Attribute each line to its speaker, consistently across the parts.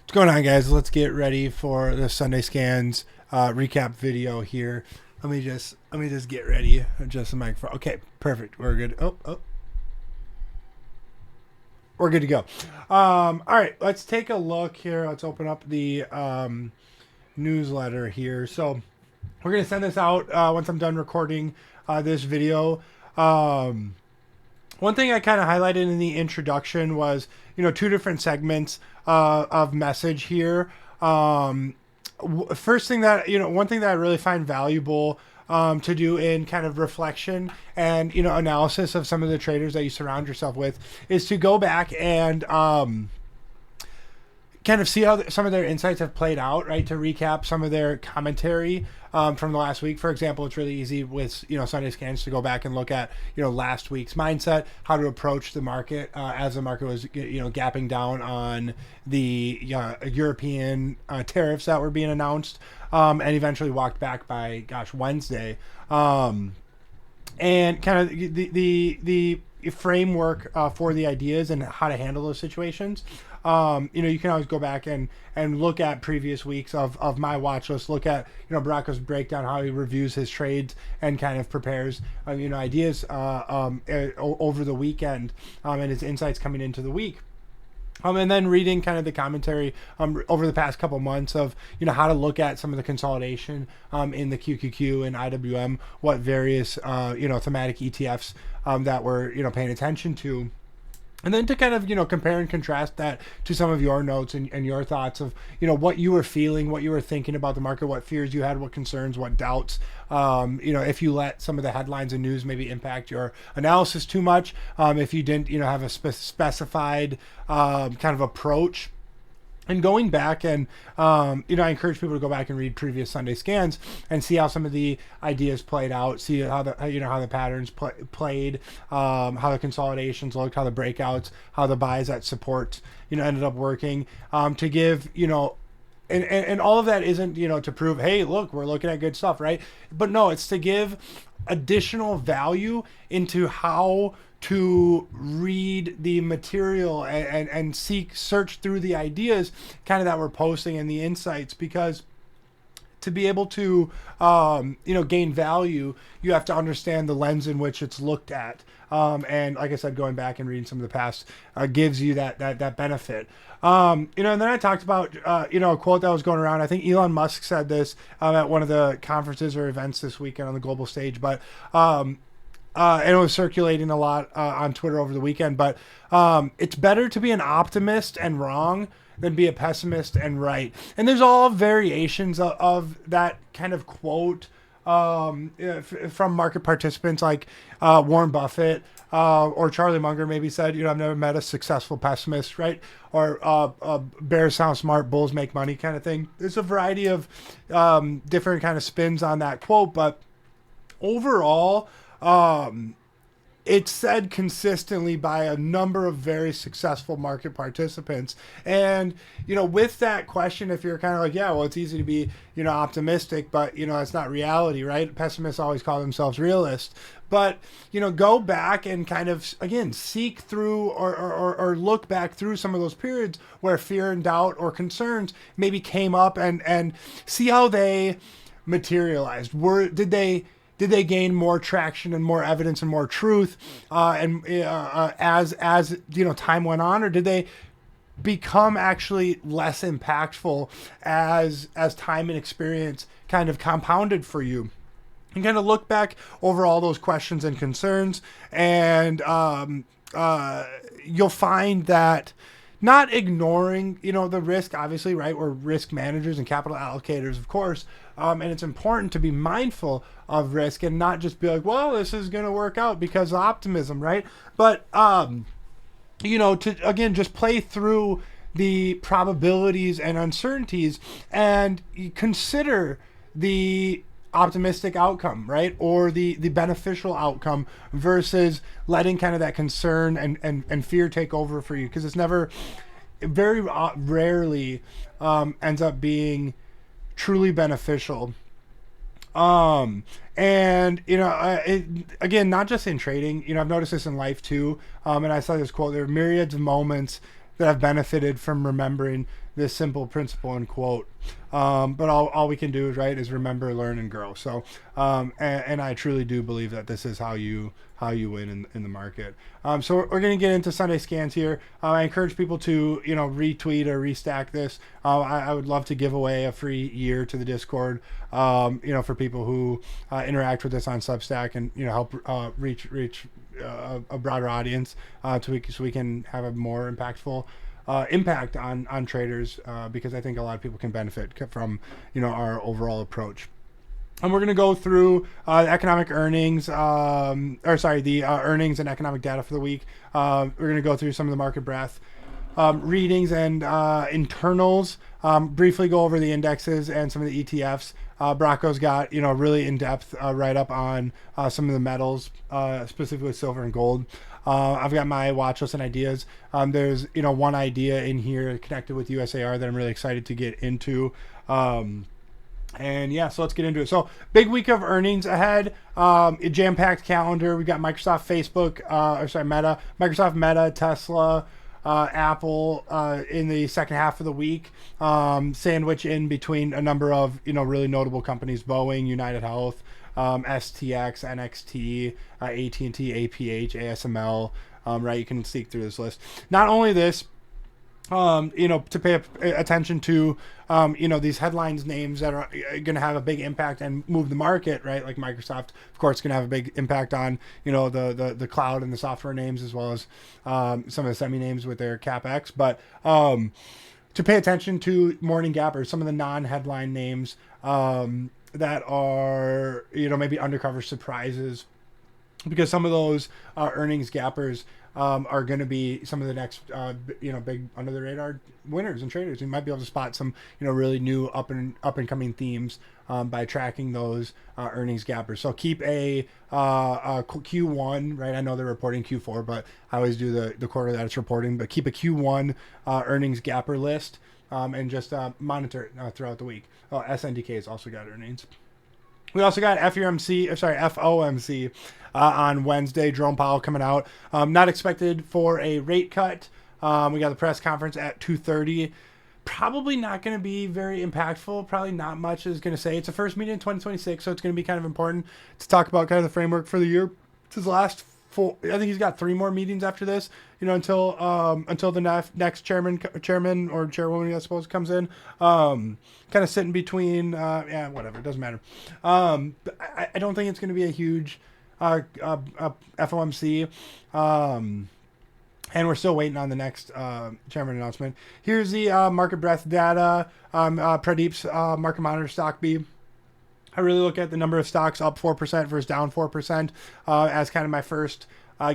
Speaker 1: What's going on, guys? Let's get ready for the Sunday Scans recap video here. Let me just get ready. Adjust the microphone. Okay, perfect. We're good. We're good to go. All right, let's take a look here. Let's open up the newsletter here. So we're gonna send this out once I'm done recording this video. One thing I kind of highlighted in the introduction was, two different segments of message here. First thing that, one thing that I really find valuable to do in kind of reflection and, analysis of some of the traders that you surround yourself with is to go back and kind of see how some of their insights have played out, right? To recap some of their commentary from the last week. For example, it's really easy with, Sunday Scans to go back and look at, last week's mindset, how to approach the market as the market was, gapping down on the European tariffs that were being announced and eventually walked back by, Wednesday. And kind of the framework for the ideas and how to handle those situations. You can always go back and look at previous weeks of my watch list, look at, Baracko's breakdown, how he reviews his trades and kind of prepares, ideas over the weekend and his insights coming into the week. And then reading kind of the commentary over the past couple months of, how to look at some of the consolidation in the QQQ and IWM, what various, thematic ETFs that we're, paying attention to. And then to kind of, compare and contrast that to some of your notes and your thoughts of, what you were feeling, what you were thinking about the market, what fears you had, what concerns, what doubts, if you let some of the headlines and news maybe impact your analysis too much, if you didn't, have a specified kind of approach. And going back and, I encourage people to go back and read previous Sunday Scans and see how some of the ideas played out, see how the, how the patterns played, how the consolidations looked, how the breakouts, how the buys at support, ended up working, to give, and all of that isn't, to prove, hey, look, we're looking at good stuff, right? But no, it's to give additional value into how to read the material and search through the ideas kind of that we're posting and the insights, because to be able to, gain value, you have to understand the lens in which it's looked at. And like I said, going back and reading some of the past gives you that benefit. And then I talked about, a quote that was going around. I think Elon Musk said this at one of the conferences or events this weekend on the global stage, but and it was circulating a lot on Twitter over the weekend. But it's better to be an optimist and wrong than be a pessimist and right. And there's all variations of that kind of quote from market participants like Warren Buffett or Charlie Munger maybe said, I've never met a successful pessimist, right? Or bears sound smart, bulls make money kind of thing. There's a variety of different kind of spins on that quote, but overall, it's said consistently by a number of very successful market participants. And, with that question, if you're kind of like, yeah, well, it's easy to be, optimistic, but, it's not reality, right? Pessimists always call themselves realists. But, go back and kind of, again, seek through or look back through some of those periods where fear and doubt or concerns maybe came up and see how they materialized. Did they gain more traction and more evidence and more truth as time went on, or did they become actually less impactful as time and experience kind of compounded for you? And kind of look back over all those questions and concerns, and you'll find that not ignoring, the risk, obviously, right? We're risk managers and capital allocators, of course. And it's important to be mindful of risk and not just be like, well, this is going to work out because of optimism, right? But, to, again, just play through the probabilities and uncertainties and consider the optimistic outcome, right? Or the beneficial outcome versus letting kind of that concern and fear take over for you. Because it's never, very rarely ends up being truly beneficial. And, again, not just in trading, I've noticed this in life too. And I saw this quote, there are myriads of moments that have benefited from remembering this simple principle and quote. But all we can do is remember, learn, and grow. So, and I truly do believe that this is how you win in the market. So we're going to get into Sunday scans here. I encourage people to retweet or restack this. I would love to give away a free year to the Discord. For people who interact with us on Substack and help reach a broader audience, so we can have a more impactful impact on traders, because I think a lot of people can benefit from our overall approach. And we're going to go through economic earnings, the earnings and economic data for the week. We're going to go through some of the market breadth readings and internals. Briefly go over the indexes and some of the ETFs. Brocco's got really in-depth write-up on some of the metals, specifically silver and gold. I've got my watch list and ideas. There's one idea in here connected with USAR that I'm really excited to get into. And yeah, so let's get into it. So big week of earnings ahead. A jam-packed calendar. We've got Microsoft, Facebook, Meta, Microsoft, Meta, Tesla, Apple in the second half of the week, sandwich in between a number of really notable companies: Boeing, United Health, STX, NXT, AT&T, APH, ASML. Right, you can seek through this list. Not only this, to pay attention to, these headlines names that are going to have a big impact and move the market, right? Like Microsoft, of course, going to have a big impact on, the cloud and the software names, as well as some of the semi names with their CapEx. But to pay attention to morning gap or some of the non-headline names that are, maybe undercover surprises, because some of those earnings gappers are going to be some of the next, big under the radar winners and traders. You might be able to spot some, really new up and coming themes by tracking those earnings gappers. So keep a Q1, right? I know they're reporting Q4, but I always do the quarter that it's reporting. But keep a Q1 earnings gapper list and just monitor it throughout the week. Oh, SNDK has also got earnings. We also got FOMC on Wednesday. Jerome Powell coming out. Not expected for a rate cut. We got the press conference at 2:30. Probably not going to be very impactful. Probably not much is going to say. It's the first meeting in 2026, so it's going to be kind of important to talk about kind of the framework for the year. It's his last I think he's got 3 more meetings after this, until the next chairman or chairwoman, I suppose, comes in. Kind of sitting between, whatever, it doesn't matter. I don't think it's going to be a huge FOMC. And we're still waiting on the next chairman announcement. Here's the market breadth data. Pradeep's market monitor stock B. I really look at the number of stocks up 4% versus down 4% as kind of my first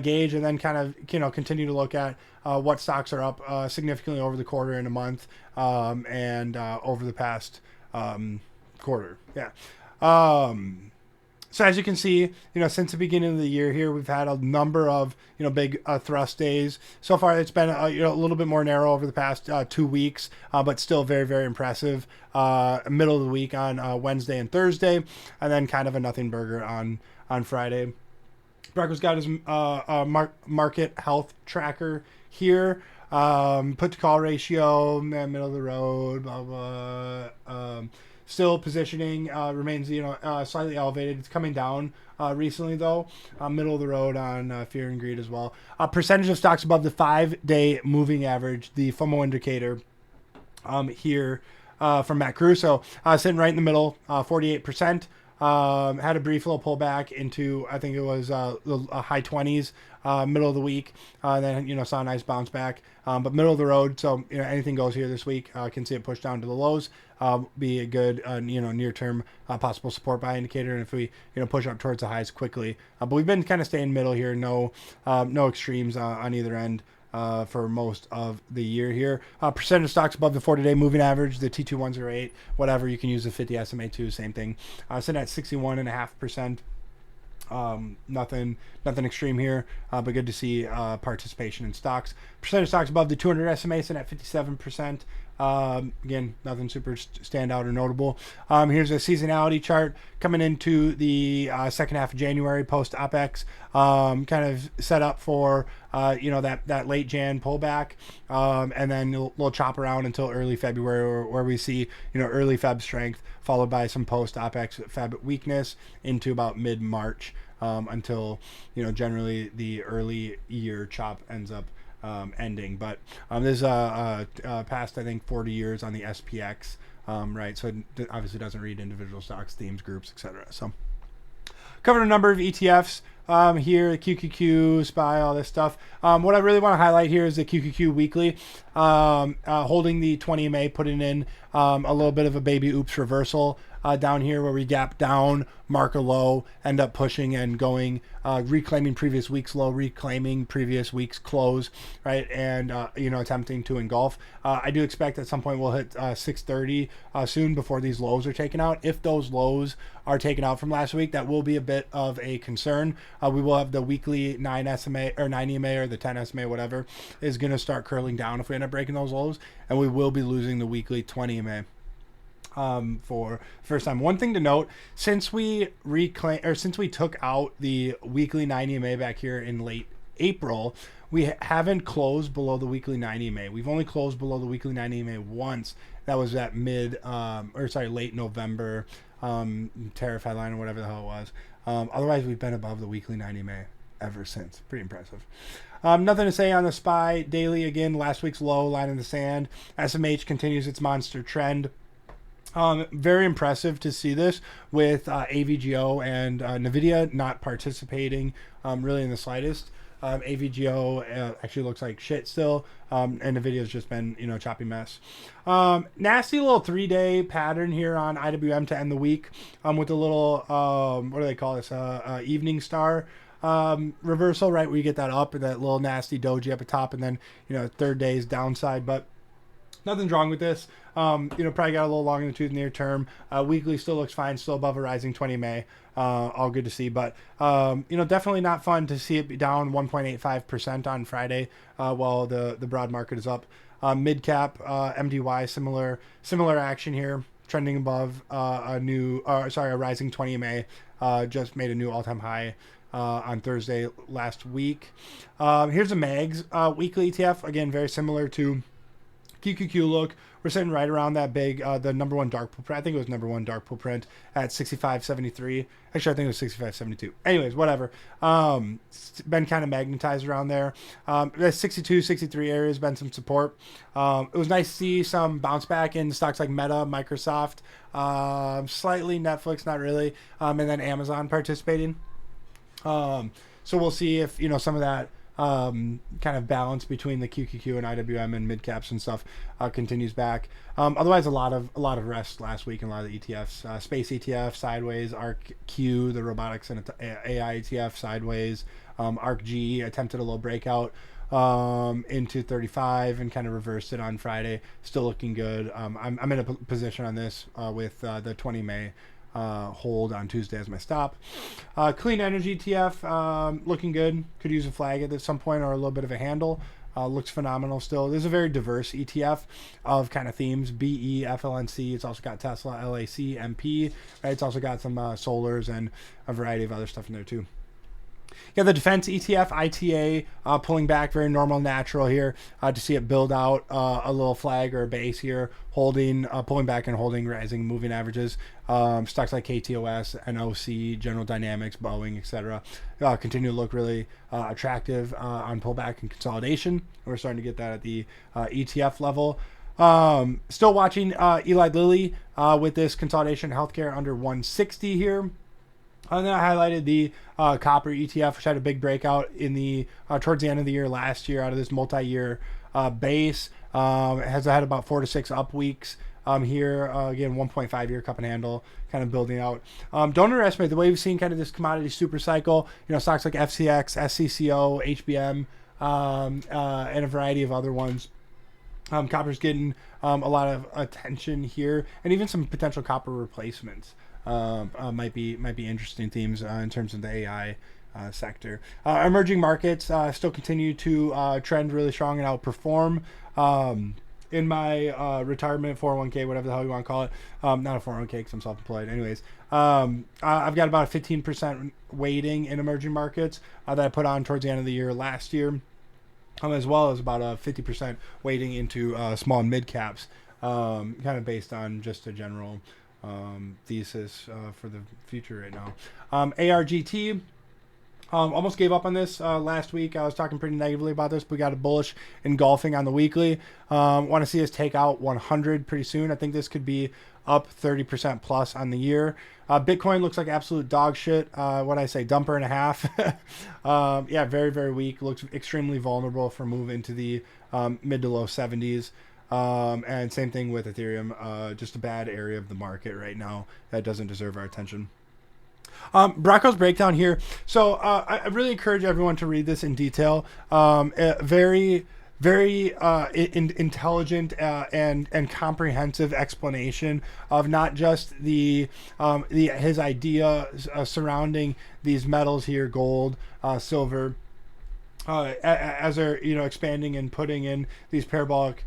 Speaker 1: gauge, and then kind of continue to look at what stocks are up significantly over the quarter and a month, and over the past quarter. Yeah. So as you can see, since the beginning of the year here, we've had a number of, big thrust days. So far, it's been a little bit more narrow over the past 2 weeks, but still very, very impressive. Middle of the week on Wednesday and Thursday, and then kind of a nothing burger on Friday. Brocco's got his market health tracker here. Put to call ratio, middle of the road, blah, blah. Still positioning remains, slightly elevated. It's coming down recently, though. Middle of the road on fear and greed as well. Percentage of stocks above the 5-day moving average, the FOMO indicator here from Matt Caruso, sitting right in the middle, 48%. Had a brief little pullback into, I think it was the high 20s, middle of the week. Then, saw a nice bounce back. But middle of the road, so anything goes here this week. Can see it push down to the lows. Be a good, near-term possible support buy indicator. And if we, push up towards the highs quickly. But we've been kind of staying middle here. No extremes on either end. For most of the year here. Percentage of stocks above the 40-day moving average, the T2108, whatever. You can use the 50 SMA too, same thing. Sitting at 61.5%. Nothing extreme here, but good to see participation in stocks. Percentage of stocks above the 200 SMA sitting at 57%. Again, nothing super standout or notable. Here's a seasonality chart coming into the second half of January post OPEX. Kind of set up for that late Jan pullback, and then we'll chop around until early February, where we see early Feb strength followed by some post OPEX Feb weakness into about mid March, until generally the early year chop ends up ending. But this is past, I think, 40 years on the SPX, right? So it obviously doesn't read individual stocks, themes, groups, etc. So covered a number of ETFs here, QQQ, SPY, all this stuff. What I really want to highlight here is the QQQ weekly, holding the 20 MA, putting in a little bit of a baby oops reversal down here where we gap down, mark a low, end up pushing and going, reclaiming previous week's low, reclaiming previous week's close, right? And, attempting to engulf. I do expect at some point we'll hit 630 soon before these lows are taken out. If those lows are taken out from last week, that will be a bit of a concern. We will have the weekly 9 SMA or 9 EMA or the 10 SMA, whatever, is going to start curling down if we end up breaking those lows, and we will be losing the weekly 20 EMA. For first time. One thing to note, since we took out the weekly 9 EMA back here in late April, we haven't closed below the weekly 9 EMA. We've only closed below the weekly 9 EMA once. That was at late November, tariff headline or whatever the hell it was. Otherwise, we've been above the weekly 9 EMA ever since. Pretty impressive. Nothing to say on the SPY daily. Again, last week's low, line in the sand. SMH continues its monster trend. Very impressive to see this with AVGO and NVIDIA not participating really in the slightest. AVGO actually looks like shit still, and NVIDIA's just been, choppy mess. Nasty little 3-day pattern here on IWM to end the week with a little, what do they call this, evening star reversal, right, where you get that up and that little nasty doji up at top, and then, third day's downside, but nothing's wrong with this. Probably got a little long in the tooth near term. Weekly still looks fine, still above a rising 20 May. All good to see, but definitely not fun to see it be down 1.85% on Friday, while the broad market is up. Mid cap, MDY, similar action here, trending above a rising 20 May. Just made a new all-time high on Thursday last week. Here's a MAGS weekly ETF, again very similar to QQQ look. We're sitting right around that big, the number one dark pool print. I think it was number one dark pool print at 65.73. Actually, I think it was 65.72. Anyways, whatever. Been kind of magnetized around there. The 62, 63 area has been some support. It was nice to see some bounce back in stocks like Meta, Microsoft, slightly Netflix, not really, and then Amazon participating. So we'll see if, some of that kind of balance between the QQQ and IWM and mid caps and stuff continues back. Otherwise, a lot of rest last week in a lot of the ETFs. Space ETF sideways, ARC-Q, the robotics and AI ETF sideways. ARC-G attempted a little breakout into 35 and kind of reversed it on Friday. Still looking good. I'm in a position on this with the 20 May. Hold on Tuesday as my stop. Clean energy ETF looking good. Could use a flag at some point or a little bit of a handle. Looks phenomenal still. There's a very diverse ETF of kind of themes. BE, FLNC. It's also got Tesla, LAC, MP. Right? It's also got some solars and a variety of other stuff in there too. Yeah, the defense ETF, ITA, pulling back, very normal, natural here to see it build out a little flag or a base here, holding, pulling back and holding rising moving averages. Stocks like KTOS, NOC, General Dynamics, Boeing, etc. Continue to look really attractive on pullback and consolidation. We're starting to get that at the ETF level. Still watching Eli Lilly with this consolidation healthcare under 160 here. And then I highlighted the copper ETF, which had a big breakout in the towards the end of the year last year out of this multi-year base. It has had about 4 to 6 up weeks here. Again, 1.5 year cup and handle kind of building out. Don't underestimate the way we've seen kind of this commodity super cycle. Stocks like FCX, SCCO, HBM, and a variety of other ones. Copper's getting a lot of attention here, and even some potential copper replacements. Might be interesting themes in terms of the AI sector. Emerging markets still continue to trend really strong and outperform. In my retirement 401k, whatever the hell you want to call it, not a 401k because I'm self-employed. Anyways, I've got about a 15% weighting in emerging markets that I put on towards the end of the year last year. as well as about a 50% weighting into small and mid caps, kind of based on just a general thesis for the future right now. ARGT. Almost gave up on this last week. I was talking pretty negatively about this, but we got a bullish engulfing on the weekly. Want to see us take out 100 pretty soon. I think this could be up 30% plus on the year. Bitcoin looks like absolute dog shit. What I say, dumper and a half. Yeah, very, very weak. Looks extremely vulnerable for move into the mid to low 70s. And same thing with Ethereum. Just a bad area of the market right now that doesn't deserve our attention. Bracco's breakdown here. So I really encourage everyone to read this in detail. Very, very intelligent and comprehensive explanation of not just his idea surrounding these metals here, gold, silver, as they're expanding and putting in these parabolic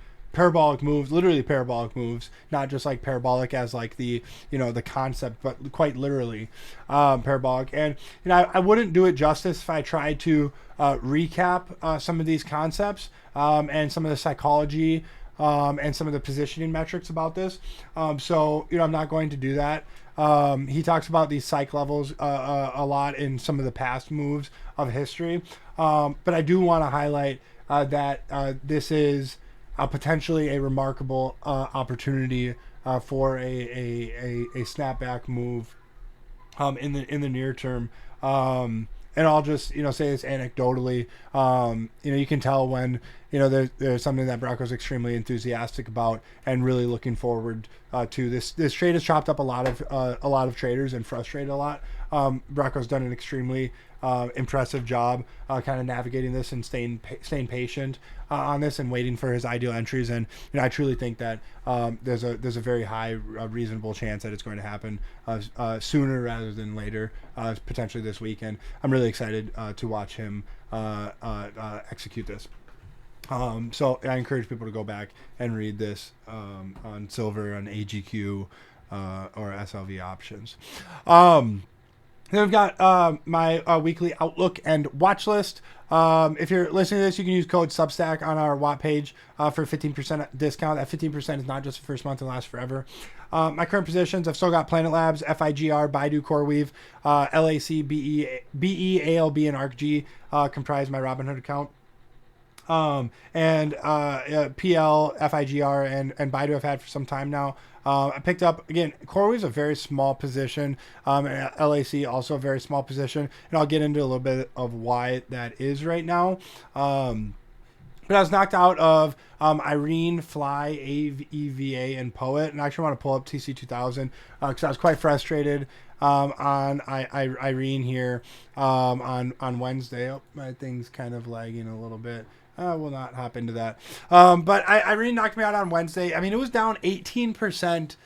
Speaker 1: moves, literally parabolic moves, not just like parabolic as like the the concept, but quite literally parabolic. And I wouldn't do it justice if I tried to recap some of these concepts and some of the psychology and some of the positioning metrics about this. So I'm not going to do that. He talks about these psych levels a lot in some of the past moves of history, but I do want to highlight that this is potentially a remarkable opportunity for a snapback move in the near term. And I'll just say this anecdotally. You can tell when there's something that Bracco's extremely enthusiastic about and really looking forward to. This trade has chopped up a lot of traders and frustrated a lot. Bracco's done an extremely impressive job kind of navigating this and staying patient on this and waiting for his ideal entries. And I truly think that there's a very high reasonable chance that it's going to happen sooner rather than later, potentially this weekend. I'm really excited to watch him execute this. So I encourage people to go back and read this on silver, on AGQ, or SLV options. Then we've got my weekly outlook and watch list. If you're listening to this, you can use code Substack on our Watt page for 15% discount. That 15% is not just the first month and lasts forever. My current positions, I've still got Planet Labs, FIGR, Baidu, CoreWeave, LAC, BE, ALB, and ARCG comprise my Robinhood account. And PL, FIGR, and Baidu I've had for some time now. I picked up, again, CoreWeave's a very small position, and LAC also a very small position, and I'll get into a little bit of why that is right now. But I was knocked out of Irene, Fly, AEVA, and Poet, and I actually want to pull up TC2000 because I was quite frustrated on Irene here on Wednesday. Oh, my thing's kind of lagging a little bit. We'll not hop into that. But Irene knocked me out on Wednesday. I mean, it was down 18%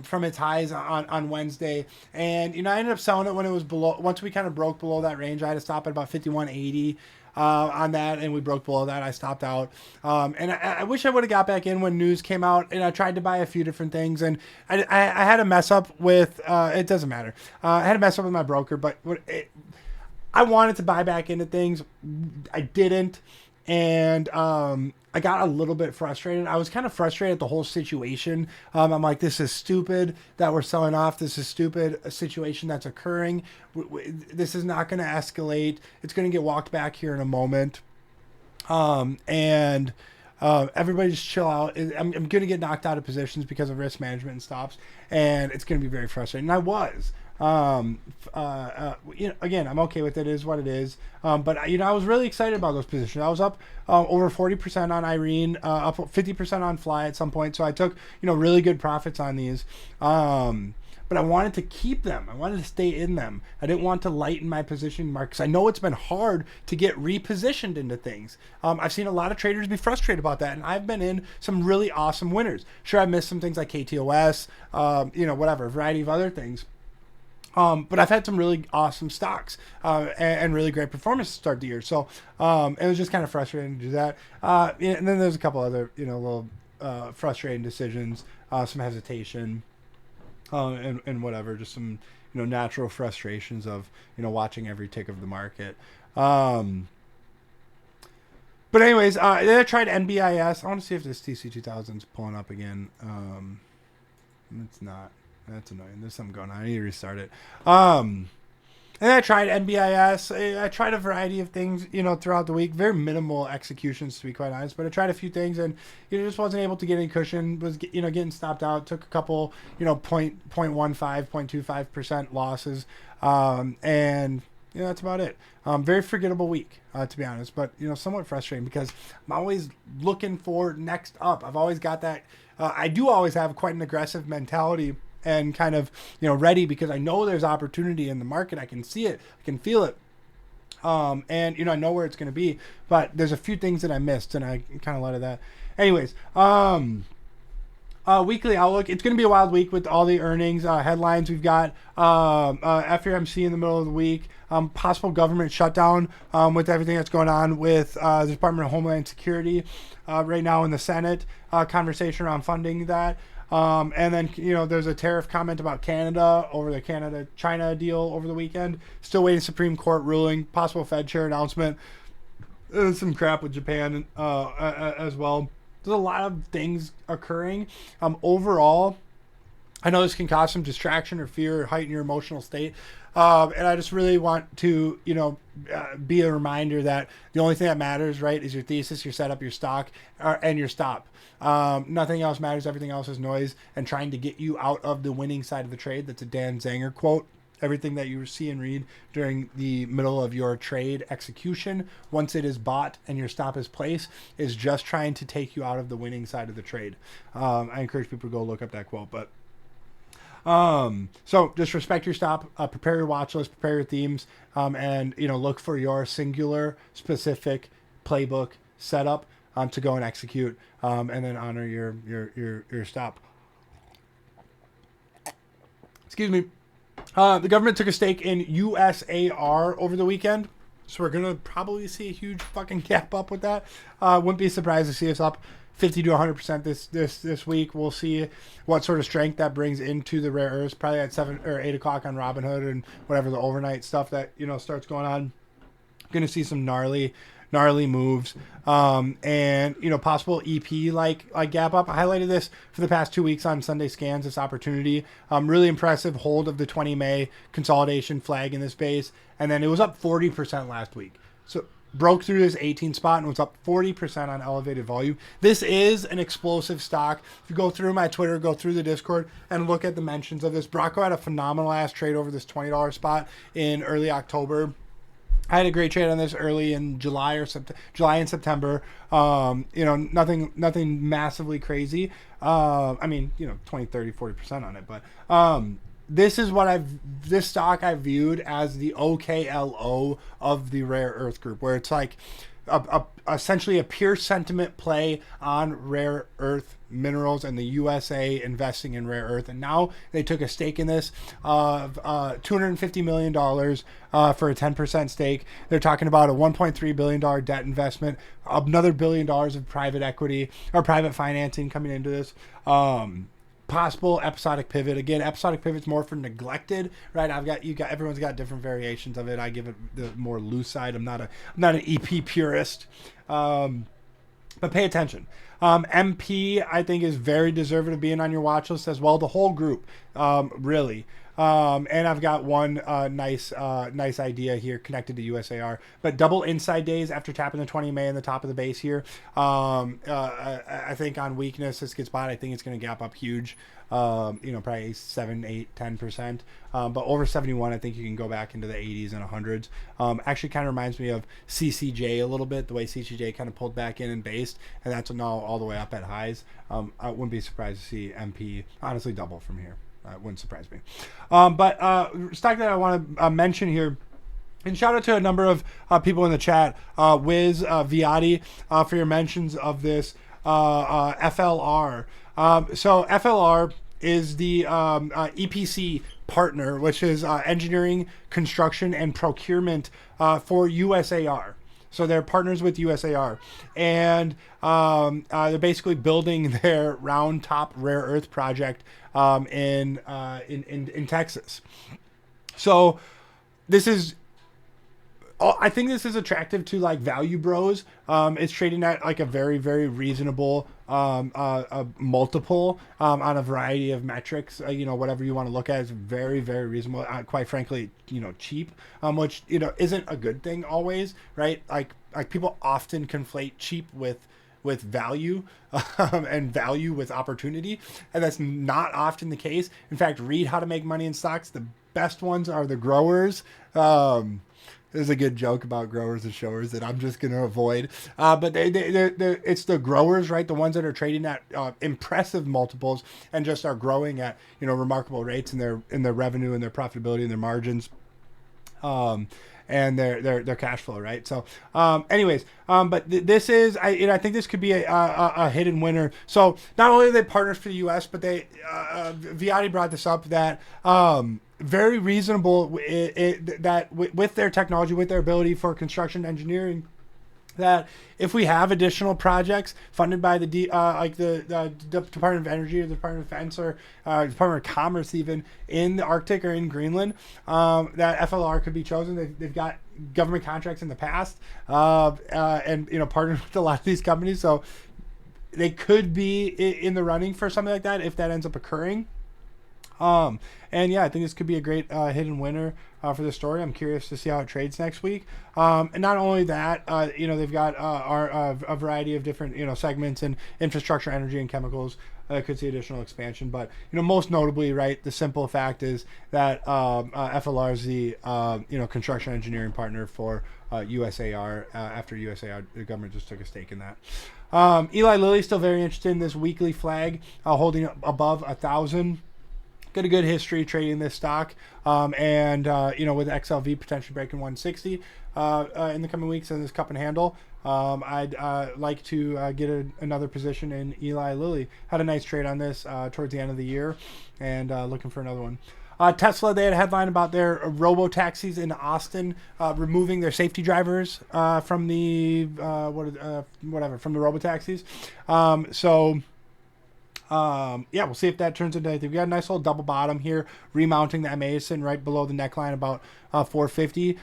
Speaker 1: from its highs on Wednesday. And, I ended up selling it when it was below. Once we kind of broke below that range, I had to stop at about 51.80 on that. And we broke below that. I stopped out. And I wish I would have got back in when news came out. And I tried to buy a few different things. And I had a mess up with, it doesn't matter. I had a mess up with my broker. But I wanted to buy back into things. I didn't. And I got a little bit frustrated. I was kind of frustrated at the whole situation. I'm like, this is stupid that we're selling off. This is stupid, a situation that's occurring. This is not going to escalate. It's going to get walked back here in a moment. And everybody just chill out. I'm going to get knocked out of positions because of risk management and stops. And it's going to be very frustrating. And I was. Again, I'm okay with it. It is what it is. But I was really excited about those positions. I was up over 40% on Irene, up 50% on Fly at some point. So I took really good profits on these. But I wanted to keep them. I wanted to stay in them. I didn't want to lighten my position mark because I know it's been hard to get repositioned into things. I've seen a lot of traders be frustrated about that, and I've been in some really awesome winners. Sure, I've missed some things like KTOS, whatever, a variety of other things. But I've had some really awesome stocks and really great performance to start the year. So it was just kind of frustrating to do that. And then there's a couple other, little frustrating decisions, some hesitation, and whatever, just some, natural frustrations of, watching every tick of the market. But But anyways, then I tried NBIS. I want to see if this TC2000 is pulling up again. It's not. That's annoying. There's something going on. I need to restart it. And I tried NBIS. I tried a variety of things, throughout the week. Very minimal executions, to be quite honest. But I tried a few things and, just wasn't able to get any cushion. Was, getting stopped out. Took a couple, 0.15, 0.25% losses. And that's about it. Very forgettable week, to be honest. But, somewhat frustrating because I'm always looking for next up. I've always got that. I do always have quite an aggressive mentality and kind of, ready because I know there's opportunity in the market. I can see it. I can feel it. And, I know where it's going to be. But there's a few things that I missed, and I kind of let it that. Anyways, weekly outlook. It's going to be a wild week with all the earnings. Headlines, we've got FOMC in the middle of the week. Possible government shutdown with everything that's going on with the Department of Homeland Security right now in the Senate. Conversation around funding that. And then, there's a tariff comment about Canada over the Canada-China deal over the weekend. Still waiting Supreme Court ruling. Possible Fed chair announcement. There's some crap with Japan as well. There's a lot of things occurring. Overall, I know this can cause some distraction or fear or heighten your emotional state. And I just really want to, be a reminder that the only thing that matters, right, is your thesis, your setup, your stock, and your stop. Nothing else matters. Everything else is noise and trying to get you out of the winning side of the trade. That's a Dan Zanger quote. Everything that you see and read during the middle of your trade execution, once it is bought and your stop is placed, is just trying to take you out of the winning side of the trade. I encourage people to go look up that quote. But so just respect your stop, prepare your watch list, prepare your themes, and look for your singular, specific playbook setup to go and execute, and then honor your stop. Excuse me. The government took a stake in USAR over the weekend, so we're gonna probably see a huge fucking gap up with that. Wouldn't be surprised to see us up 50 to 100% this week. We'll see what sort of strength that brings into the rare earths. Probably at 7 or 8 o'clock on Robinhood and whatever the overnight stuff that starts going on. Gonna see some gnarly moves, and possible EP like gap up. I highlighted this for the past 2 weeks on Sunday Scans. This opportunity, really impressive hold of the 20 May consolidation flag in this base, and then it was up 40% last week. So broke through this 18 spot and was up 40% on elevated volume. This is an explosive stock. If you go through my Twitter, go through the Discord, and look at the mentions of this, Brocco had a phenomenal ass trade over this $20 spot in early October. I had a great trade on this early in July and September. Nothing massively crazy. 20, 30, 40% on it. But this is this stock I viewed as the OKLO of the rare earth group, where it's like essentially a pure sentiment play on rare earth minerals and the USA investing in rare earth. And now they took a stake in this of $250 million for a 10% stake. They're talking about a $1.3 billion debt investment, another $1 billion of private equity or private financing coming into this. Possible episodic pivot. Again, episodic pivot's more for neglected, right? Everyone's got different variations of it. I give it the more loose side. I'm not an EP purist. But pay attention. MP, I think, is very deserving of being on your watch list as well. The whole group, really. And I've got one nice idea here connected to USAR. But double inside days after tapping the 20 May in the top of the base here. I think on weakness, this gets bought. I think it's going to gap up huge. Probably 7, 8, 10%. But over 71, I think you can go back into the 80s and 100s. Actually kind of reminds me of CCJ a little bit, the way CCJ kind of pulled back in and based, and that's now all the way up at highs. I wouldn't be surprised to see MP honestly double from here. It wouldn't surprise me. But stock that I want to mention here, and shout out to a number of people in the chat, Wiz, Viati, for your mentions of this, FLR. So FLR is the EPC partner, which is engineering, construction, and procurement for USAR. So they're partners with USAR, and they're basically building their Round Top rare earth project in Texas. So this is I think this is attractive to like value bros. It's trading at like a very, very reasonable multiple on a variety of metrics. Whatever you want to look at is very, very reasonable. Quite frankly, cheap, which isn't a good thing always, right? Like people often conflate cheap with value and value with opportunity, and that's not often the case. In fact, read How to Make Money in Stocks. The best ones are the growers. There's a good joke about growers and showers that I'm just going to avoid. But it's the growers, right? The ones that are trading at impressive multiples and just are growing at remarkable rates in their revenue and their profitability and their margins. And their cash flow, right? So, but this is, I think this could be a hidden winner. So not only are they partners for the U.S., but they Viotti brought this up that very reasonable that with their technology, with their ability for construction engineering, that if we have additional projects funded by the Department of Energy or the Department of Defense or Department of Commerce, even in the Arctic or in Greenland, that FLR could be chosen. They've got government contracts in the past, and partnered with a lot of these companies, so they could be in the running for something like that if that ends up occurring. And yeah, I think this could be a great hidden winner for the story. I'm curious to see how it trades next week. And not only that, they've got a variety of different segments in infrastructure, energy, and chemicals. Could see additional expansion, but most notably, right, the simple fact is that FLR is the construction engineering partner for USAR. After USAR, the government just took a stake in that. Eli Lilly still very interested in this weekly flag, holding above 1,000. Got a good history trading this stock, and with XLV potentially breaking 160 in the coming weeks in this cup and handle. I'd like to get another position in Eli Lilly. Had a nice trade on this towards the end of the year, and looking for another one. Tesla, they had a headline about their robo-taxis in Austin removing their safety drivers from the from the robo-taxis. We'll see if that turns into anything. We got a nice little double bottom here, remounting the MA sitting right below the neckline, about 450.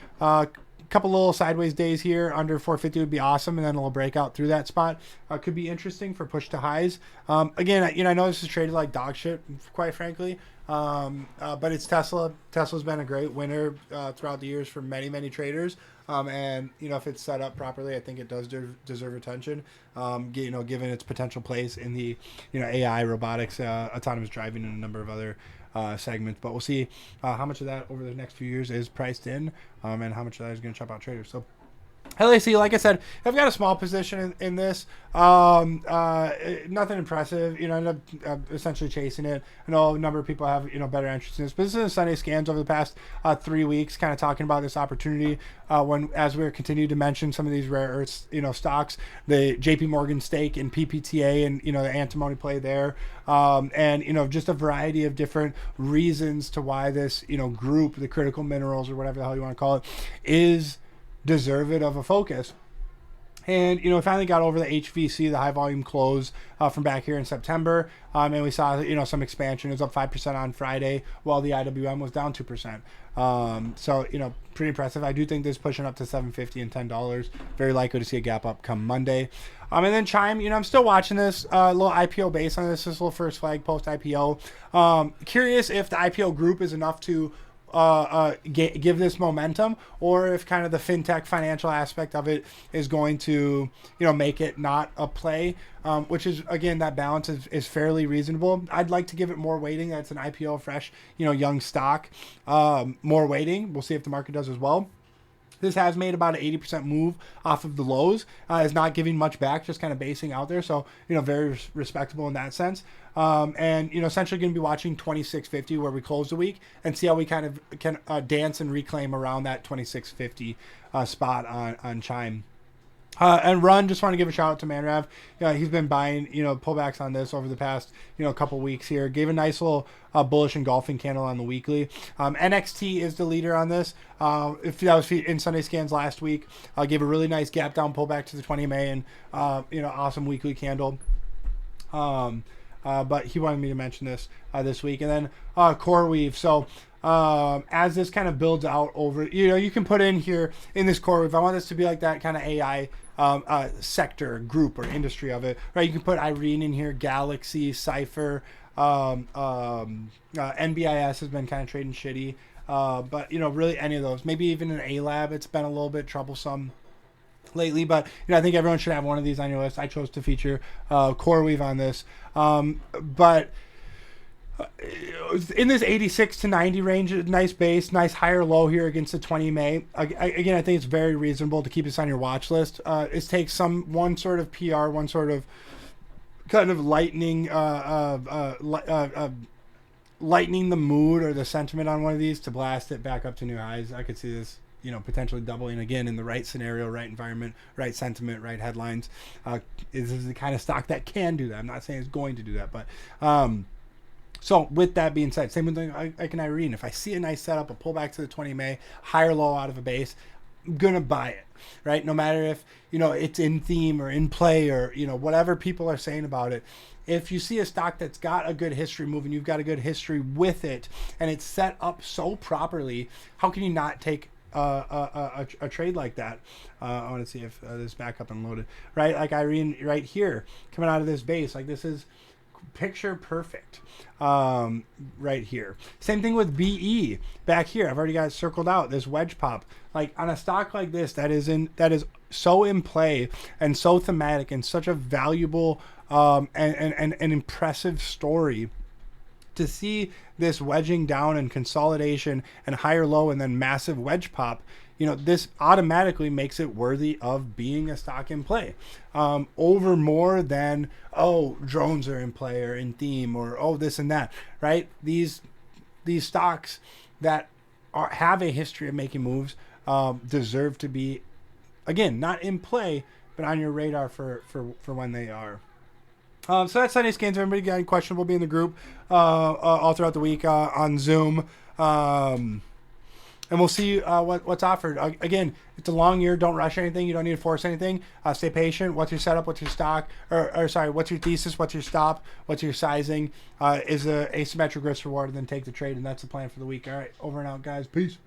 Speaker 1: Couple little sideways days here under 450 would be awesome, and then a little breakout through that spot could be interesting for push to highs. Again, I know this is traded like dog shit, quite frankly, but it's Tesla. Tesla's been a great winner throughout the years for many, many traders. And if it's set up properly, I think it does deserve attention. Given its potential place in the AI, robotics, autonomous driving, and a number of other segments. But we'll see how much of that over the next few years is priced in, and how much of that is going to chop out traders. So LAC, like I said, I've got a small position in this. Nothing impressive. I end up essentially chasing it. I know a number of people have better interest in this, but this is Sunday Scans over the past 3 weeks, kind of talking about this opportunity. As we're continuing to mention some of these rare earths, stocks, the JP Morgan stake in PPTA, and the antimony play there, and just a variety of different reasons to why this group, the critical minerals or whatever the hell you want to call it, is deserved of a focus. And we finally got over the HVC, the high volume close from back here in September, and we saw some expansion. It was up 5% on Friday, while the IWM was down 2%. So pretty impressive. I do think this is pushing up to $7.50 and $10. Very likely to see a gap up come Monday. And then Chime, I'm still watching this little IPO base on this little first flag post IPO. Curious if the IPO group is enough to give this momentum, or if kind of the fintech financial aspect of it is going to make it not a play, which is, again, that balance is fairly reasonable. I'd like to give it more weighting. That's an IPO fresh young stock, more weighting. We'll see if the market does as well. This has made about an 80% move off of the lows. Is not giving much back, just kind of basing out there. So, very respectable in that sense. And, essentially going to be watching 26.50 where we close the week, and see how we kind of can dance and reclaim around that 26.50 spot on Chime. And Run, just want to give a shout out to Manrav. He's been buying, pullbacks on this over the past, couple weeks here. Gave a nice little bullish engulfing candle on the weekly. NXT is the leader on this. If that was in Sunday Scans last week, gave a really nice gap down pullback to the 20 MA and, awesome weekly candle. but he wanted me to mention this this week. And then CoreWeave. So as this kind of builds out over, you can put in here in this CoreWeave, I want this to be like that kind of AI sector, group, or industry of it, right? You can put Irene in here, Galaxy, Cypher, NBIS has been kind of trading shitty. But really any of those, maybe even an A-Lab, it's been a little bit troublesome lately, but I think everyone should have one of these on your list. I chose to feature CoreWeave on this, but in this 86 to 90 range, nice base, nice higher low here against the 20 MA. Again, I think it's very reasonable to keep this on your watch list. It takes one sort of PR, one sort of kind of lightening the mood or the sentiment on one of these to blast it back up to new highs. I could see this, potentially doubling again in the right scenario, right environment, right sentiment, right headlines. This is the kind of stock that can do that. I'm not saying it's going to do that, but so with that being said, same with like an Irene. If I see a nice setup, a pullback to the 20 MA, higher low out of a base, I'm gonna buy it, right? No matter if it's in theme or in play or whatever people are saying about it. If you see a stock that's got a good history move and you've got a good history with it, and it's set up so properly, how can you not take a trade like that? I want to see if this is back up and loaded, right? Like Irene right here, coming out of this base, like this is picture perfect right here. Same thing with BE back here. I've already got it circled out, this wedge pop. Like on a stock like this that is so in play and so thematic and such a valuable and impressive story, to see this wedging down and consolidation and higher low and then massive wedge pop, this automatically makes it worthy of being a stock in play, over more than, drones are in play or in theme or, this and that, right? These stocks that have a history of making moves deserve to be, again, not in play, but on your radar for when they are. So that's Sunday Scans. Everybody got any questions? We'll be in the group all throughout the week on Zoom. And we'll see what's offered. Again, it's a long year. Don't rush anything. You don't need to force anything. Stay patient. What's your setup? What's your stock? What's your thesis? What's your stop? What's your sizing? Is a asymmetric risk reward, and then take the trade. And that's the plan for the week. All right, over and out, guys. Peace.